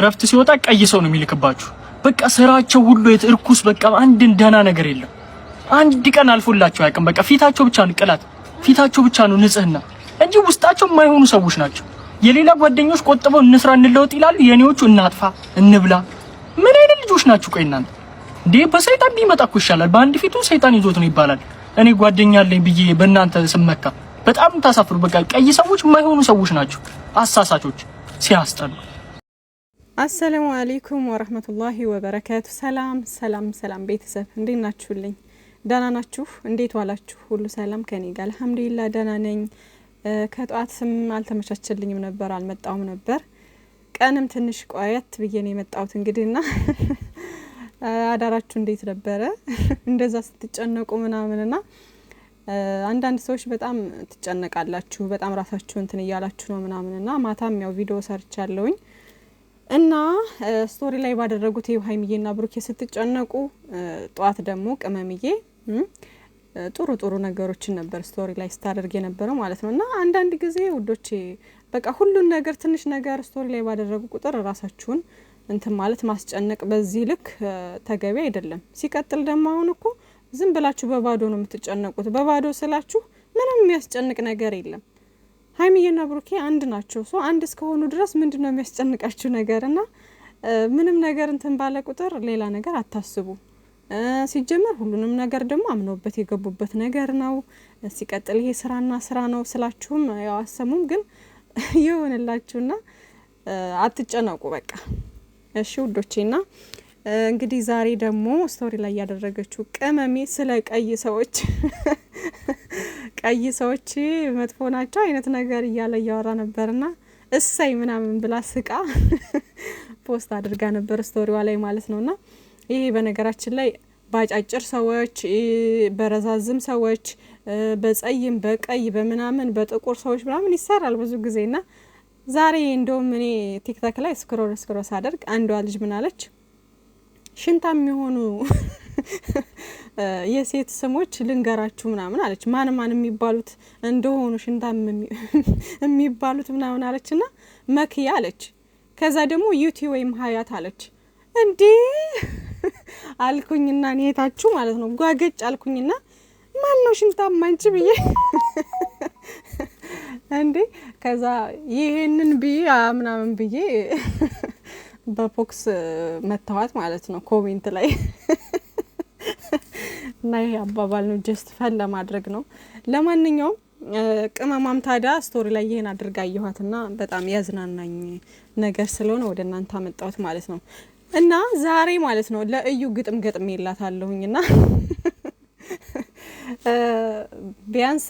ረፍት ሲወጣ ቀይ ሰው ነው የሚልክባችሁ። በቃ ስራቸው ሁሉ እርኩስ። በቃ አንድን ደህና ነገር የለም። አንድ ቀን አልፎላቸው አያውቅም። በቃ ፊታቸው ብቻ ነው ቅላት፣ ፊታቸው ብቻ ነው ንጽህና እንጂ ውስጣቸው የማይሆኑ ሰዎች ናቸው። የሌላ ጓደኞች ቆጥበው እንስራ እንለውጥ ይላሉ፣ የኔዎቹ እናጥፋ እንብላ። ምን አይነት ልጆች ናችሁ? ቆይ እናንተ እንዴ! በሰይጣን ቢመጣ እኮ ይሻላል። በአንድ ፊቱ ሰይጣን ይዞት ነው ይባላል። እኔ ጓደኛ አለኝ ብዬ በእናንተ ስመካ በጣም ታሳፍሩ። በቃ ቀይ ሰዎች የማይሆኑ ሰዎች ናቸው፣ አሳሳቾች ሲያስጠሉ። አሰላሙ አለይኩም ወራህመቱላሂ ወበረካቱ። ሰላም ሰላም ሰላም ቤተሰብ እንዴት ናችሁልኝ? ደህና ናችሁ? እንዴት ዋላችሁ? ሁሉ ሰላም ከኔ ጋር አልሐምዱሊላህ ደህና ነኝ። ከጧትም አልተመቻቸልኝም ነበር፣ አልመጣውም ነበር። ቀንም ትንሽ ቆየት ብዬ ነው የመጣሁት እንግዲህና አዳራችሁ እንዴት ነበረ? እንደዛ ስትጨነቁ ምናምንና አንዳንድ ሰዎች በጣም ትጨነቃላችሁ፣ በጣም ራሳችሁ እንትን እያላችሁ ነው ምናምንና ማታም ያው ቪዲዮ ሰርቻለሁኝ እና ስቶሪ ላይ ባደረጉት ሀይሚዬና ብሩኬ ስትጨነቁ ጧት ደግሞ ቅመምዬ ጥሩ ጥሩ ነገሮችን ነበር ስቶሪ ላይ ስታደርግ የነበረው ማለት ነው። እና አንዳንድ ጊዜ ውዶቼ በቃ ሁሉን ነገር ትንሽ ነገር ስቶሪ ላይ ባደረጉ ቁጥር ራሳችሁን እንትን ማለት ማስጨነቅ በዚህ ልክ ተገቢ አይደለም። ሲቀጥል ደግሞ አሁን እኮ ዝም ብላችሁ በባዶ ነው የምትጨነቁት። በባዶ ስላችሁ ምንም የሚያስጨንቅ ነገር የለም። ሀይሚዬና ብሩኬ አንድ ናቸው። ሶ አንድ እስከሆኑ ድረስ ምንድነው የሚያስጨንቃችሁ ነገርና ምንም ነገር እንትን ባለ ቁጥር ሌላ ነገር አታስቡ። ሲጀመር ሁሉንም ነገር ደግሞ አምነውበት የገቡበት ነገር ነው። ሲቀጥል ይሄ ስራና ስራ ነው ስላችሁም ያው አሰሙም ግን ይሆንላችሁና አትጨነቁ በቃ እሺ ውዶቼና እንግዲህ ዛሬ ደግሞ ስቶሪ ላይ ያደረገችው ቅመሜ ስለ ቀይ ሰዎች መጥፎ ናቸው አይነት ነገር እያወራ ነበርና እሰይ ምናምን ብላ ስቃ ፖስት አድርጋ ነበር ስቶሪዋ ላይ ማለት ነውና ይሄ በነገራችን ላይ ባጫጭር ሰዎች፣ በረዛዝም ሰዎች፣ በጸይም በቀይ በመናምን በጥቁር ሰዎች ምናምን ይሰራል ብዙ ጊዜና ዛሬ እንደውም እኔ ቲክቶክ ላይ ስክሮል ሳደርግ አንዷ ልጅ ምን አለች? ሽንታም የሚሆኑ የሴት ስሞች ልንገራችሁ ምናምን አለች። ማን የሚባሉት እንደሆኑ ሽንታም የሚባሉት ምናምን አለችና መክያ አለች። ከዛ ደግሞ ዩቲ ወይም ሀያት አለች። እንዴ አልኩኝና እኔታችሁ ማለት ነው ጓገጭ አልኩኝና ማን ነው ሽንታም አንቺ ብዬ እንዴ ከዛ ይሄንን ምናምን ብዬ በፎክስ መታወት ማለት ነው ኮሜንት ላይ እና ይሄ አባባል ነው ጀስት ፈን ለማድረግ ነው። ለማንኛውም ቅመማም ታዲያ ስቶሪ ላይ ይሄን አድርጋ አየኋትና በጣም ያዝናናኝ ነገር ስለሆነ ወደ እናንተ አመጣሁት ማለት ነው። እና ዛሬ ማለት ነው ለእዩ ግጥም ገጥሜላታለሁኝና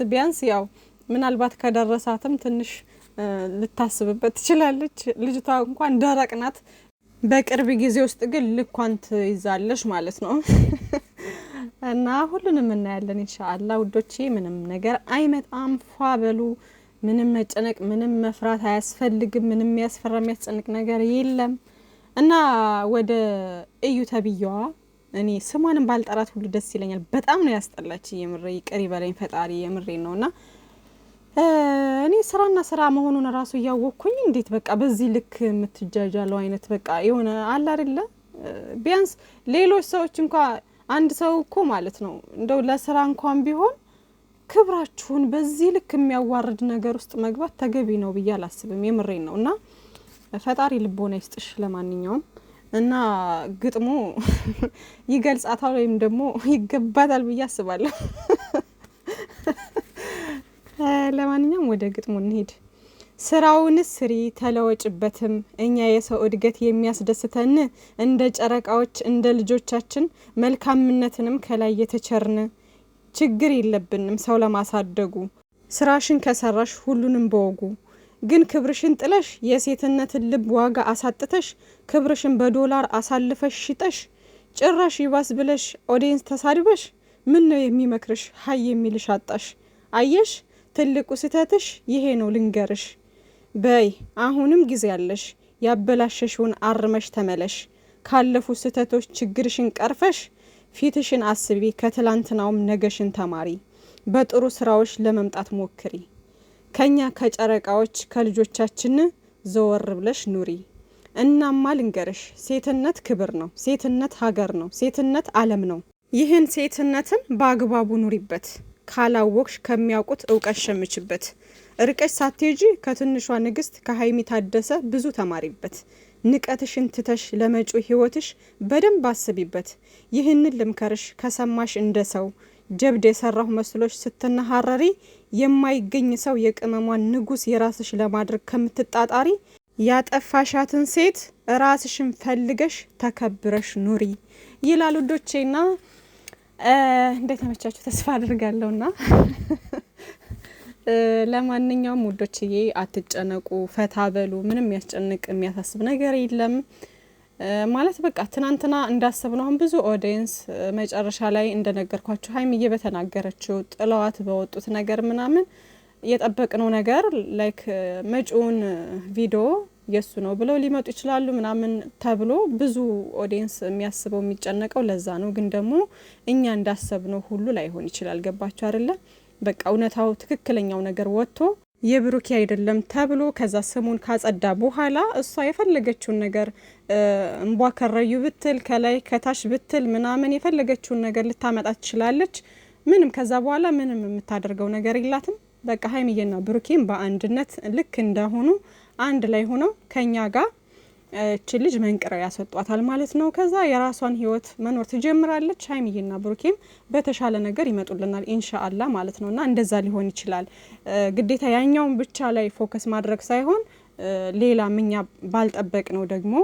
ቢያንስ ያው ምናልባት ከደረሳትም ትንሽ ልታስብበት ትችላለች። ልጅቷ እንኳን ደረቅ ናት። በቅርብ ጊዜ ውስጥ ግን ልኳን ትይዛለች ማለት ነው። እና ሁሉንም እናያለን ኢንሻአላህ ውዶቼ። ምንም ነገር አይመጣም። ፏ በሉ። ምንም መጨነቅ ምንም መፍራት አያስፈልግም። ምንም ያስፈራ የሚያስጨንቅ ነገር የለም። እና ወደ እዩ ተብያዋ እኔ ስሟንም ባልጠራት ሁሉ ደስ ይለኛል። በጣም ነው ያስጠላች። የምሬ ይቅር ይበለኝ ፈጣሪ የምሬ ነውና እኔ ስራና ስራ መሆኑን ራሱ ያወኩኝ እንዴት በቃ በዚህ ልክ የምትጃጃለው አይነት በቃ የሆነ አለ አይደለ? ቢያንስ ሌሎች ሰዎች እንኳን አንድ ሰው እኮ ማለት ነው እንደው ለስራ እንኳን ቢሆን ክብራችሁን በዚህ ልክ የሚያዋርድ ነገር ውስጥ መግባት ተገቢ ነው ብዬ አላስብም። የምሬን ነውና ፈጣሪ ልቦና ይስጥሽ። ለማንኛውም እና ግጥሙ ይገልጻታል ወይም ደግሞ ይገባታል ብዬ አስባለሁ። ለማንኛውም ወደ ግጥሙ እንሄድ። ስራውን ስሪ ተለወጭበትም እኛ የሰው እድገት የሚያስደስተን እንደ ጨረቃዎች እንደ ልጆቻችን መልካምነትንም ከላይ የተቸርን ችግር የለብንም ሰው ለማሳደጉ ስራሽን ከሰራሽ ሁሉንም በወጉ ግን ክብርሽን ጥለሽ የሴትነትን ልብ ዋጋ አሳጥተሽ ክብርሽን በዶላር አሳልፈሽ ሽጠሽ ጭራሽ ይባስ ብለሽ ኦዲየንስ ተሳድበሽ ምን ነው የሚመክርሽ ሀይ የሚልሽ አጣሽ። አየሽ ትልቁ ስተትሽ ይሄ ነው ልንገርሽ። በይ አሁንም ጊዜ ያለሽ ያበላሸሽውን አርመሽ ተመለሽ። ካለፉ ስተቶች ችግርሽን ቀርፈሽ ፊትሽን አስቢ ከትላንትናውም ነገሽን ተማሪ። በጥሩ ስራዎች ለመምጣት ሞክሪ። ከኛ ከጨረቃዎች ከልጆቻችን ዘወር ብለሽ ኑሪ። እናማ ልንገርሽ ሴትነት ክብር ነው፣ ሴትነት ሀገር ነው፣ ሴትነት ዓለም ነው። ይህን ሴትነትን በአግባቡ ኑሪበት። ካላወቅሽ ከሚያውቁት እውቀት ሸምችበት። ርቀሽ ሳትሄጂ ከትንሿ ንግስት ከሀይሚ ታደሰ ብዙ ተማሪበት። ንቀትሽን ትተሽ ለመጪው ህይወትሽ በደንብ አስቢበት። ይህንን ልምከርሽ ከሰማሽ እንደ ሰው ጀብድ የሰራሁ መስሎሽ ስትነሐረሪ የማይገኝ ሰው የቅመሟን ንጉስ የራስሽ ለማድረግ ከምትጣጣሪ ያጠፋሻትን ሴት ራስሽን ፈልገሽ ተከብረሽ ኑሪ ይላል ውዶቼና እንደተመቻችሁ ተስፋ አድርጋለሁና ለማንኛውም ውዶችዬ አትጨነቁ፣ ፈታ በሉ። ምንም የሚያስጨንቅ የሚያሳስብ ነገር የለም ማለት በቃ ትናንትና እንዳሰብነው አሁን ብዙ ኦዲየንስ መጨረሻ ላይ እንደነገርኳችሁ ሀይሚዬ በተናገረችው ጥለዋት በወጡት ነገር ምናምን የጠበቅነው ነገር ላይክ መጪውን ቪዲዮ የሱ ነው ብለው ሊመጡ ይችላሉ ምናምን ተብሎ ብዙ ኦዲየንስ የሚያስበው የሚጨነቀው ለዛ ነው። ግን ደግሞ እኛ እንዳሰብነው ሁሉ ላይሆን ይችላል። ገባችሁ አይደለ? በቃ እውነታው ትክክለኛው ነገር ወጥቶ የብሩኬ አይደለም ተብሎ ከዛ ስሙን ካጸዳ በኋላ እሷ የፈለገችውን ነገር እንቧ ከረዩ ብትል ከላይ ከታች ብትል ምናምን የፈለገችውን ነገር ልታመጣ ትችላለች። ምንም ከዛ በኋላ ምንም የምታደርገው ነገር የላትም። በቃ ሀይሚዬና ብሩኬም በአንድነት ልክ እንደሆኑ አንድ ላይ ሆነው ከኛ ጋር እቺ ልጅ መንቅረው ያስወጧታል ማለት ነው። ከዛ የራሷን ህይወት መኖር ትጀምራለች። ሀይሚዬና ብሩኬም በተሻለ ነገር ይመጡልናል ኢንሻአላህ ማለት ነውና እንደዛ ሊሆን ይችላል። ግዴታ ያኛውን ብቻ ላይ ፎከስ ማድረግ ሳይሆን ሌላ ምኛ ባልጠበቅ ነው ደግሞ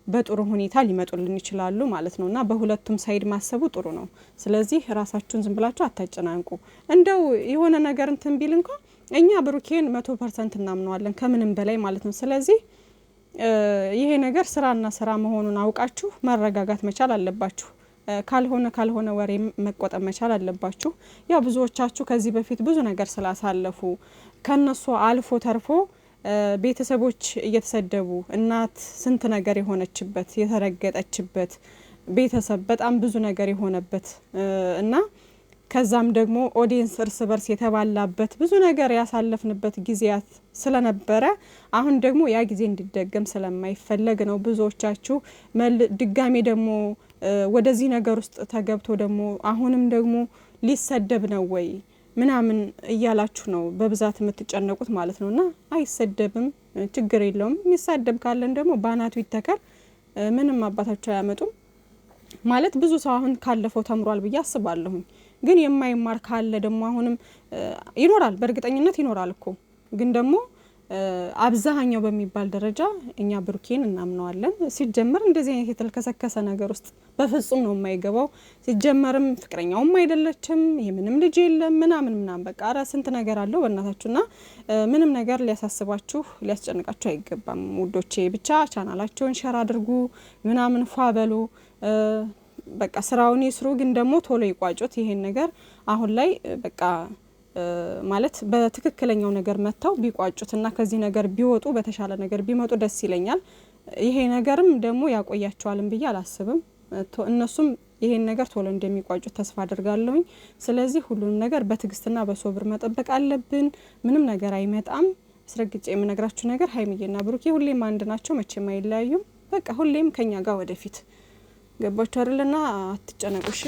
በጥሩ ሁኔታ ሊመጡልን ይችላሉ ማለት ነውና በሁለቱም ሳይድ ማሰቡ ጥሩ ነው። ስለዚህ ራሳችሁን ዝም ብላችሁ አታጨናንቁ። እንደው የሆነ ነገር እንትን ቢል እንኳን እኛ ብሩኬን 100% እናምነዋለን ከምንም በላይ ማለት ነው። ስለዚህ ይሄ ነገር ስራና ስራ መሆኑን አውቃችሁ መረጋጋት መቻል አለባችሁ። ካልሆነ ወሬ መቆጠብ መቻል አለባችሁ። ያው ብዙዎቻችሁ ከዚህ በፊት ብዙ ነገር ስላሳለፉ ከነሱ አልፎ ተርፎ ቤተሰቦች እየተሰደቡ እናት ስንት ነገር የሆነችበት የተረገጠችበት ቤተሰብ በጣም ብዙ ነገር የሆነበት እና ከዛም ደግሞ ኦዲየንስ እርስ በርስ የተባላበት ብዙ ነገር ያሳለፍንበት ጊዜያት ስለነበረ አሁን ደግሞ ያ ጊዜ እንዲደገም ስለማይፈለግ ነው ብዙዎቻችሁ ድጋሜ ደግሞ ወደዚህ ነገር ውስጥ ተገብቶ ደግሞ አሁንም ደግሞ ሊሰደብ ነው ወይ ምናምን እያላችሁ ነው በብዛት የምትጨነቁት ማለት ነውና አይሰደብም፣ ችግር የለውም። የሚሳደብ ካለን ደግሞ ባናቱ ይተካል። ምንም አባታቸው አያመጡም ማለት ብዙ ሰው አሁን ካለፈው ተምሯል ብዬ አስባለሁ። ግን የማይማር ካለ ደግሞ አሁንም ይኖራል፣ በእርግጠኝነት ይኖራል እኮ። ግን ደግሞ አብዛኛው በሚባል ደረጃ እኛ ብሩኬን እናምነዋለን። ሲጀመር እንደዚህ አይነት የተልከሰከሰ ነገር ውስጥ በፍጹም ነው የማይገባው። ሲጀመርም ፍቅረኛውም አይደለችም፣ የምንም ልጅ የለም ምናምን በቃ ኧረ ስንት ነገር አለው በእናታችሁና ምንም ነገር ሊያሳስባችሁ ሊያስጨንቃችሁ አይገባም ውዶቼ። ብቻ ቻናላቸውን ሼር አድርጉ ምናምን ፏ በሉ በቃ ስራውን ይስሩ። ግን ደግሞ ቶሎ ይቋጩት ይሄን ነገር አሁን ላይ በቃ ማለት በትክክለኛው ነገር መተው ቢቋጩትና ከዚህ ነገር ቢወጡ በተሻለ ነገር ቢመጡ ደስ ይለኛል። ይሄ ነገርም ደግሞ ያቆያቸዋልም ብዬ አላስብም። እነሱም ይሄን ነገር ቶሎ እንደሚቋጩት ተስፋ አድርጋለሁኝ። ስለዚህ ሁሉንም ነገር በትግስትና በሶብር መጠበቅ አለብን። ምንም ነገር አይመጣም። አስረግጬ የምነግራችሁ ነገር ሀይሚዬና ብሩኬ ሁሌም አንድ ናቸው፣ መቼም አይለያዩም። በቃ ሁሌም ከኛ ጋር ወደፊት ገባችሁ አይደለና አትጨነቁ እሺ።